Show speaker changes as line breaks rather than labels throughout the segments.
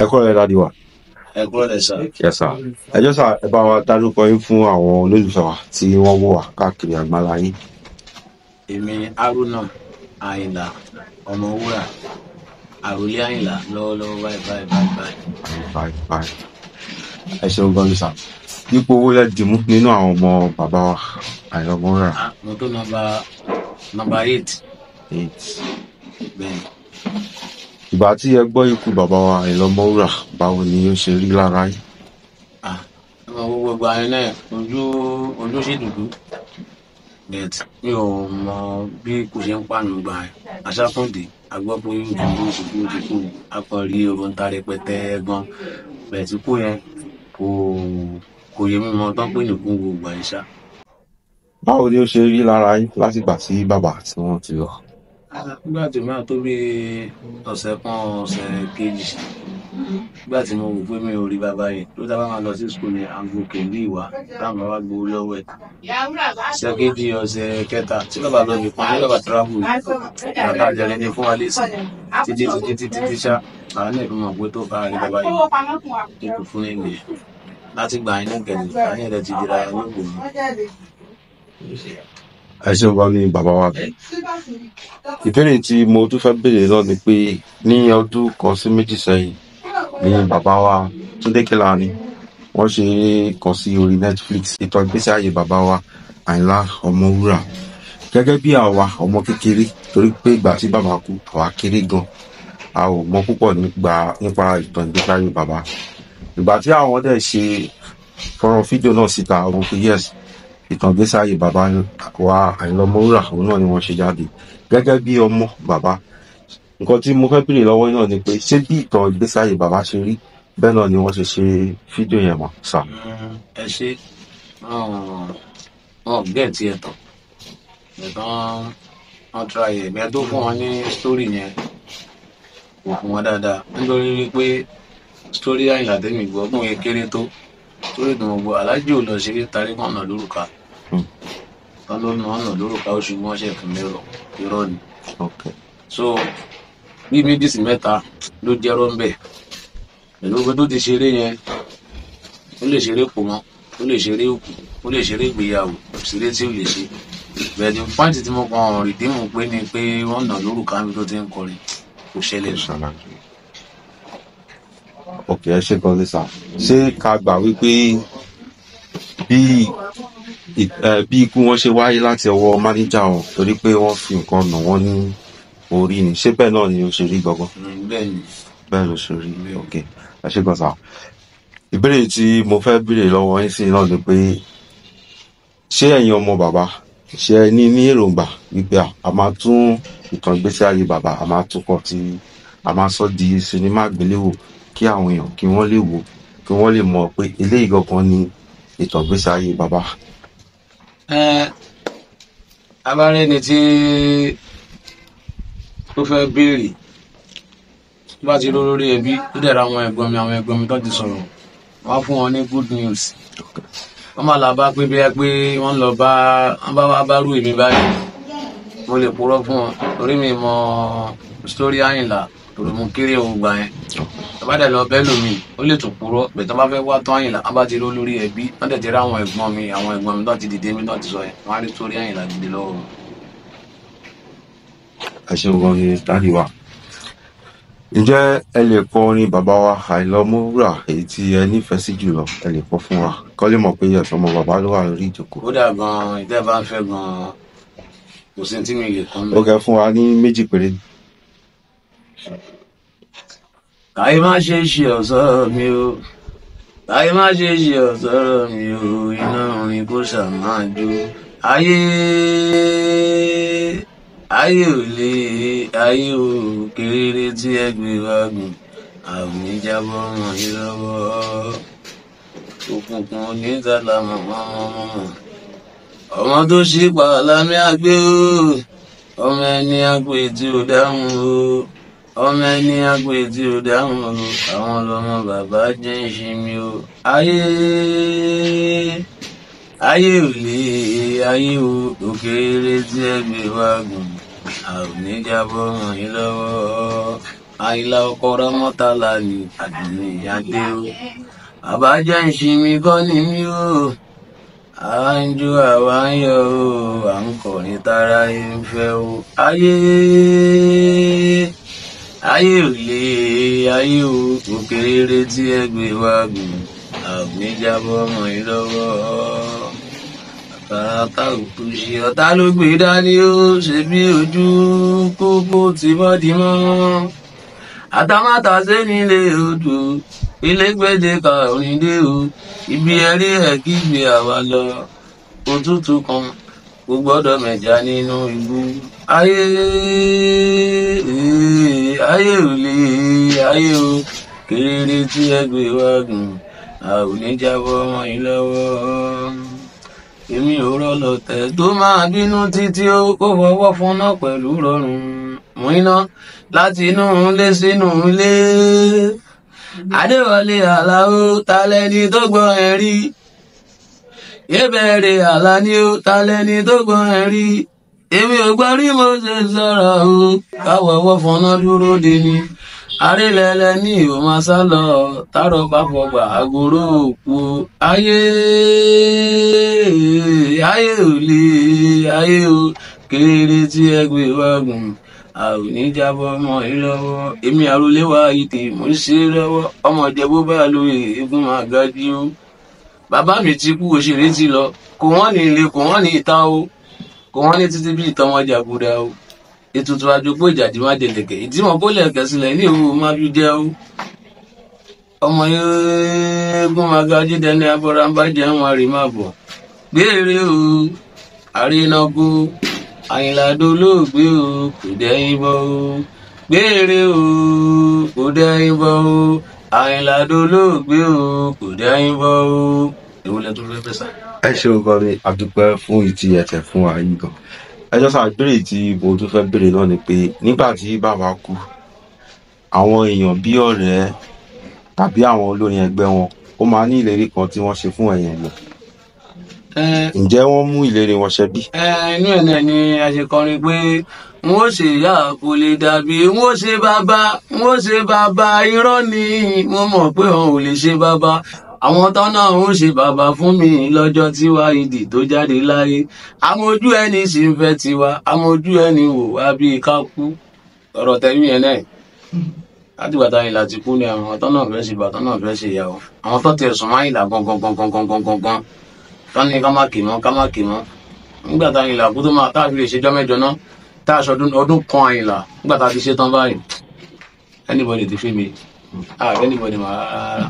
Ẹ kúrọ̀lẹ́ dádì wa.
Ẹ kúrọ̀lẹ́ sà.
Yes sir. Ẹ jọ̀ọ́ sà, ẹ bá wa dárúkọ yín fún àwọn olólùfẹ́ wa tí wọ́n wò wá káàkiri àgbáláyé.
Èmi Haruna Àyìnlá Ọmọwúrà, àròlé Àyìnlá lọ́wọ́lọ́wọ́ báyìí.
Ẹ ṣeun gan ni sà. Ipò owó lẹ dìmú nínú àwọn ọmọ bàbá wa Àyìnlá Ọmọwúrà.
Mo tó nọ́mbà 8. Bẹ́ẹ̀.
Ìgbà tí ẹ gbọ́ ikú bàbá wa Àyìnlá Ọmọwúrà, báwo ni ó ṣe rí lára yín?
Gbogbo àyìn náà ojú sí dúdú, but mi ò mọ bí kò ṣe ń pààyàn gbà ẹ̀. Aṣáfúndì agbọ́pọ̀ yóò ti kú akọrí ogun ta rẹpẹtẹ gan, bẹ̀ẹ̀ tí kú yẹn kò yé mímọ tán pé nìkún gbogbo àìsà.
Báwo ni ó ṣe rí lára yín látìgbà tí bàbá tí wọ́n ti lọ?
Nígbà tí máa tó bí ọ̀sẹ̀ kan ọ̀sẹ̀ kejì, nígbà tí mo wò pé mi ò rí bàbá yìí ló dábàá máa lọ sí skul ní aago kèndé ìwà táwọn bàbá gbowó lọ́wọ́ ẹ̀. Ọ̀sẹ̀ kejì ọ̀sẹ̀ kẹta tí bàbá lọ bí kan ní bàbá tíráàbù bàbá àjẹrẹ ní fún wa lẹ́sìn títí ṣá àwọn náà fi mọ̀ pé tó bá rí bàbá yìí kò fún ẹ̀mí ẹ̀. Láti gbà yín náà kẹ́lẹ́ àyìn ẹ̀rẹ́ ti dira ẹ̀ lóògùn mi.
Ẹ ṣeun gan ni bàbá wa. Ìbéèrè tí mo tún fẹ́ béèrè náà ni pé ní ọdún kan sí méjì sẹ́yìn ni bàbá wa Túndé Kèlání wọ́n ṣe kàn sí orí Netflix ìtàn ìgbésí ayé bàbá wa Àyìnlá Ọmọwúrà. Gẹ́gẹ́ bí àwa ọmọ kékeré, torí pé ìgbà tí bàbá kú àwa kéré gan, a ò mọ púpọ̀ nípa ìtàn ìgbésí ayé bàbá. Ìgbà tí àwọn dẹ̀ ṣe fọ́nrán fídíò náà síta, ọmọ pé yes, ìtàn ìgbésí ayé bàbá wa Àyìnlá Ọmọwúrà òun náà ni wọ́n ṣe jáde. Gẹ́gẹ́ bí ọmọ bàbá, nǹkan tí mo fẹ́ béèrè lọ́wọ́ náà ni pé ṣé bí ìtàn ìgbésí ayé bàbá ṣe rí bẹ́ẹ̀ náà ni wọ́n ṣe ṣe fídíò yẹn mọ̀ sà?
Ẹ ṣe wọn gẹ̀ẹ́tì ẹ̀tàn wọn try ẹ̀ bẹ́ẹ̀ tó fún wọn ní story yẹn kò fún wọn dáadáa, nítorí wípé story Àyìnlá tẹ́mi gbọ́ fún yẹn kéré tó torí ìdùnnú gbọ́ aláàjì ò lọ ṣeré tarí kan náà lórúkà tán ló náà nà lórúkà oṣù mọ́ṣẹ́ fún mẹ́rọ irọ́ ni. So bí méjì sí mẹ́ta ló jẹ́rọ́ ń bẹ̀ pẹ̀lú pé tó ti ṣeré yẹn ó lè ṣeré pò mọ́, ó lè ṣeré òkú, ó lè ṣeré ìgbéyàwó, ṣeré tí ó lè ṣe. Bẹ́ẹ̀ ni pọ́ìntì tí mo kàn rìdíìmù pé ni pé wọ́n nà lórúkà mi tó ti ń kọrin kò ṣẹlẹ̀.
Ok, ẹ ṣe gan ni sà. Ṣé ká gbà wípé bí ikú wọn ṣe wáyé láti ọwọ́ máníjà wọn torí pé wọ́n fi nǹkan nà wọ́n ní orí ni, ṣé bẹ́ẹ̀ náà ni ó ṣe rí gangan? Bẹ́ẹ̀ ló ṣe rí. Ok, ẹ ṣe gan sà. Ìbéèrè tí mo fẹ́ béèrè lọ́wọ́ yín sí náà ni pé ṣé ẹ̀yin ọmọ bàbá ṣé ẹ ní èròǹgbà wípé a máa tún ìtàn ìgbésí ayé bàbá a máa tún kọ tí a máa sọ di sinimá àgbéléwò kí àwọn èèyàn kí wọ́n lè wò, kí wọ́n lè mọ̀ pé eléyìí gangan ni ìtàn ìgbésí ayé bàbá?
Abárẹ́ni tí ó fẹ́ béèrè bá ti ró lórí ẹbí tó dẹ̀ra àwọn ẹ̀gbọ́n mi tó ti sọ̀rọ̀ wọ́n fún wọn ní good news. Wọ́n máa là bá pé bí ẹ pé wọ́n lọ bá rú èmi báyìí mo lè purọ́ fún wọn torí mi mọ story Àyìnlá torí mo kéré ohun gbà yẹn. Bá dẹ̀ lọ bẹ́ẹ̀ lómi ó lè tún purọ́ bẹ̀ẹ̀ tó bá fẹ́ wá tán Àyìnlá wọ́n bá ti ró lórí ẹbí wọ́n dẹ̀ ti rí àwọn ẹ̀gbọ́n mi tó ti dìde mi tó ti sọ yẹn wọ́n á rí story Àyìnlá dìde lọ́wọ́.
Ẹ ṣeun gan ni dáàdì wa. Ǹjẹ́ ẹ lè kọ orin bàbá wa Àyìnlá Ọmọwúrà èyí tí ẹ nífẹ̀ẹ́ sí jùlọ, ẹ lè kọ fún wa kọ́ lè mọ̀ pé ẹ̀sọ́ ọmọ bàbá ló wà lórí ìjókòó?
Ó dà gan-an ìtẹ́ bá ń fẹ́ gan-an kò sí tí mi lè kọ́ mi.
Ó kẹ́ fún wa ní méjì péré.
Káyé má ṣe ṣe ọ̀sọ́rọ̀ mi o, káyé má ṣe ṣe ọ̀sọ́rọ̀ mi o, iná orin kò ṣàmájú. Ayé ò lè, ayé ò kéré tí ẹgbẹ́ wa gùn, àwọn ìjábọ̀ ràn yín lọ́wọ́. Òkùnkùn onítàlá mọ̀mọ́. Ọmọ tó ṣí pàlámì àgbé o, ọmọ ẹni àgbé tí ò dáhùn o, ọmọ ẹni àgbé tí ò dáhùn o, àwọn lọmọ bàbá jẹ́ ìṣinmi o. Ayé ò lè, ayé ò kéré tí ẹgbẹ́ wa gùn, àwọn ìjábọ̀ ràn yín lọ́wọ́. Àyìnlá ọkọ Rámọ́tálá ni àdìyàdé o. Àbájá ìsinmi kọ́ ni mí o. Àwa ń jó àwa ń yọ̀ o. À ń kọrin tára ń fẹ́ o. Ayé ò lè ayé o. Òkèrèrè tí ẹ gbé wá gùn. A ò ní jábọ́ ọmọ yìí lọ́wọ́. Àtàràtà òkú ṣe ọ̀tá ló gbé dání o. Ṣe bí ojú pópó tí bọ́dí mọ́. Àtàmátàsé nílé odò. Ilé gbèdé ka orin dé o. Ibi ẹrí ẹ̀ kígbe àwa lọ. Òtútù kan kò gbọ́dọ̀ mẹja nínú igbó. Ayé ò lè ayé o. Kéré tí ẹ gbé wá gùn. A ò ní jábọ́ ọmọ yìí lọ́wọ́. Èmi ò rọ́lọ́tẹ̀ tó máa bínú títí ó kó fọwọ́ fọnà pẹ̀lú rọrùn. Mú iná láti inú ilé sínú ilé. Adéwọlé Àlàó talẹ́ni tó gbọ́ ẹ rí. Yébẹ̀rẹ̀ Àlàní ó talẹ́ni tó gbọ́ ẹ rí. Èmi ò gbọ́ rí mo ṣe sọ̀rọ̀ o. Káwọ̀wọ́ fọnà dúró de ni. Arélẹ̀lẹ̀ ní ò máa sá lọ. Tárọ̀ papọ̀ gbà àgòrò òkú. Ayé ò lè ayé o. Kéré tí ẹ gbé wá gùn. A ò ní jábọ́ ọmọ yìí lọ́wọ́. Èmi àròlé wa ìtì mò ń ṣe lọ́wọ́. Ọmọ Ìjẹ̀bú bá lóye eégún máa ga jí o. Bàbá mi ti kú òṣèré ti lọ. Kò wọ́n ní ilé kò wọ́n ní ìta o. Kò wọ́n ní títí bí ìtàn wọn jàgùdà o. Ètùtù àjòpó ìjàdí má délẹ̀kẹ̀. Ìdímọ̀ kó lẹ̀kẹ̀ sílẹ̀ ní òwò má fi jẹ́ o. Ọmọ eégún máa ga jí dẹni abọ́ra ń bá jẹ́ wọn rí má bọ̀. Gbére o. Àrínákú. Àyìnlá dolóògbé o. Kò dẹ́yìn bọ́ o. Gbére o. Kò dẹ́yìn bọ́ o. Àyìnlá dolóògbé o. Kò dẹ́yìn bọ́ o. Èwo lẹ tó fẹ́ fẹ́ sá.
ẹ ṣeun gan ni àdúpẹ́ fún ìtì ẹ̀tẹ̀ fún wa yìí gan. ẹjọ́ sáà béèrè tí mo tún fẹ́ béèrè náà ni pé nígbà tí bàbá kú àwọn èèyàn bí ọ̀rẹ́ tàbí àwọn olórin ẹgbẹ́ wọn ó máa ní ìlérí kan tí wọ́n ṣe fún ẹ̀yìn lọ. Ǹjẹ́ wọ́n mú ìlérí wọn ṣẹ bí?
Inú ẹ̀ náà ni a ṣe kọrin pé n ó ṣe ìyá kò lè dàbí n ó ṣe bàbá irọ́ ni mo mọ̀ pé òun ò lè ṣe bàbá. Àwọn tọ́nà ń ṣe bàbá fún mi lọ́jọ́ tí Wáídì tó jáde láyé. Àmójú ẹni sì ń fẹ́ tiwa, àmójú ẹni wò wá bíi ká kú. Ọ̀rọ̀ tẹ̀mí ẹ̀ náà. Láti gbàtà Àyìnlá ti kú ni àwọn tọ́nà fẹ́ ṣe bàtọ́ náà fẹ́ ṣe ìyàwó. Àwọn tó tiẹ̀ sùn Àyìnlá gangan. Tọ́ ní ká má kì mọ́. Nígbà tá Àyìnlá kú tó máa táàbí lè ṣèjọ́ mẹ́jọ náà. Tá aṣọ ọdún kan Àyìnlá. Nígbà tá a ti ṣe tán báyìí. Anybody ti fi mi. Anybody máa rárá.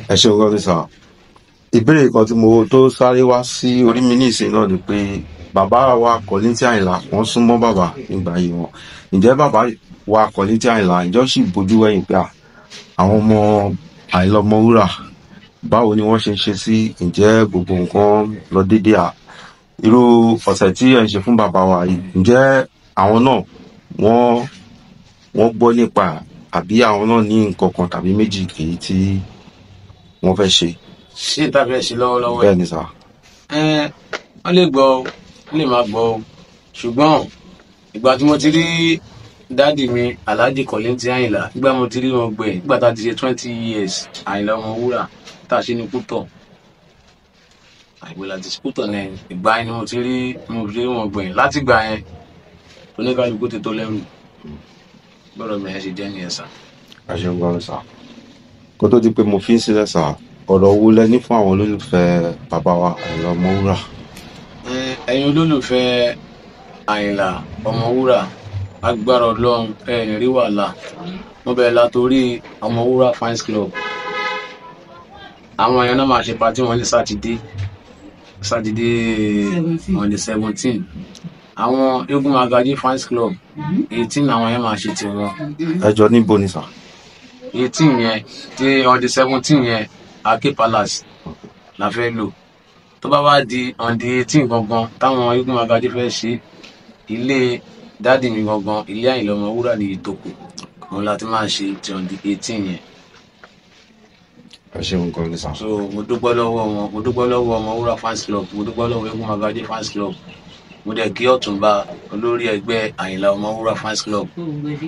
ẹ ṣeun gan ni sà. ìbéèrè kan tí mo tó sáré wá sí orí mi ní ìsìn náà ni pé bàbá wa Kollington Àyìnlá wọ́n súnmọ́ bàbá nígbà yìí wọn. Ǹjẹ́ bàbá wa Kollington Àyìnlá ǹjọ́ sì bójú wẹ̀yìn pé àwọn ọmọ Àyìnlá Ọmọwúrà báwo ni wọ́n ṣe ń ṣe sí? Ǹjẹ́ gbogbo nǹkan lọ déédéé à? Irú ọ̀sẹ̀ tí ẹ̀ ń ṣe fún bàbá wa yìí ǹjẹ́ àwọn náà wọ́n gbọ́ nípa àbí àwọn náà ní nǹkan kan tàbí méjì èyí tí wọ́n fẹ́ ṣe?
Ṣé tá a fẹ́ ṣe lọ́wọ́lọ́wọ́?
Bẹ́ẹ̀ ni sà.
Wọ́n lè gbọ́ o, wọ́n lè má gbọ́ o. Ṣùgbọ́n ìgbà tí mo ti rí dáàdì mi Alhaji Kollington Àyìnlá, nígbà mo ti rí wọn gbẹ̀yìn, nígbà tá a ti ṣe 20 years Àyìnlá Ọmọwúrà tá a ṣe ní Kútọ̀. Àìgbé láti ṣe Kútọ̀ náà ìgbà yẹn ni mo ti rí wọn gbẹ̀yìn. Láti gbà yẹn oníkálukú ti tó lẹ́rù. Gbọ́dọ̀ mi ẹ̀ ṣe jẹ́ ní ẹ̀sà.
ẹ ṣeun gan ni sà. Kó tó di pé mo fi ń sílẹ̀ sà, ọ̀rọ̀ wo lẹ ní fún àwọn olólùfẹ́ bàbá wa Àyìnlá Ọmọwúrà?
Ẹ̀yin olólùfẹ́ Àyìnlá Ọmọwúrà, agbára Ọlọ́run ẹ̀ẹ́nì rí wàhálà. Mo bẹ̀rẹ̀ látorí Ọmọwúrà fans club. Àwọn èèyàn náà máa ṣe pàtí wọn ní sátidé on the 17. Àwọn Eégún Magají fans club 18 àwọn yẹn máa ṣe tiwọn.
ẹjọ́ níbo ni sà?
18 yẹn tí on the 17 yẹn Ake Palace la fẹ́ lò. Tó bá wá di on the 18 gangan táwọn Eégún Magají fẹ́ ṣe ilé dáàdì mi gangan, ilé Àyìnlá Ọmọwúrà ní Ìtòkù, òun láti máa ṣe ti on the 18 yẹn.
ẹ ṣeun gan ni sà.
So mo dúpẹ́ lọ́wọ́ wọn, mo dúpẹ́ lọ́wọ́ Ọmọwúrà fans club, mo dúpẹ́ lọ́wọ́ Eégún Magají fans club mo dẹ̀ kí Ọ̀túnba olórí ẹgbẹ́ Àyìnlá Ọmọwúrà fans club,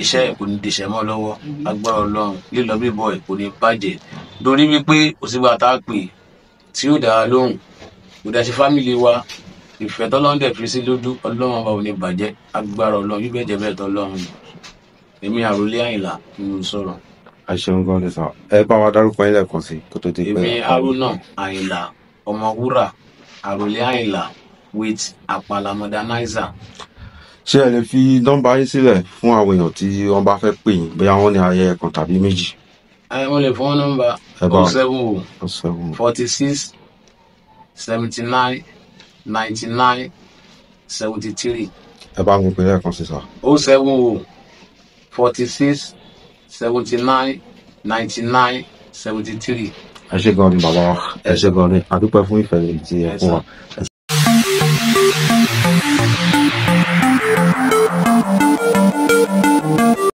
iṣẹ́ kò ní dìṣẹ́ mọ́ lọ́wọ́, agbára Ọlọ́run, lílọ bíbọ̀ ẹ̀ kò ní bàjẹ́, torí wípé òsínbà tá a pè tí ó dáa lóhùn, kò dá sí fámìlì wa, ìfẹ́ tọ́lọ́run dẹ̀ fi sí lójú, Ọlọ́run ọba ò ní bàjẹ́, agbára Ọlọ́run, bíbẹ̀ jẹ́ bẹ́ẹ̀ tọ́lọ́run. Èmi Àròlé Àyìnlá ni mo sọ̀rọ̀.
ẹ ṣeun gan ni sà, ẹ bá wa dárúkọ yín lẹ́ẹ̀kan sí kó tó di pé.
Èmi Haruna Àyìnlá Ọmọwúrà, Àròlé Àyìnlá with Àpàlà modernizer.
ṣé ẹ lè fi nọ́mbà yín sílẹ̀ fún àwọn èèyàn tí wọ́n bá fẹ́ pè yín bóyá wọ́n ní ayẹyẹ kan tàbí méjì?
Mo lè fún nọ́mbà
ẹ bá
070 46 79 99 73.
ẹ bá mi pè lẹ́ẹ̀kan sí sà.
070 46 79 99 73.
ẹ ṣé gan ni bàbá wa, ẹ ṣé gan ni, a dúpẹ́ fún ìfẹ́ tí ẹ fún wa.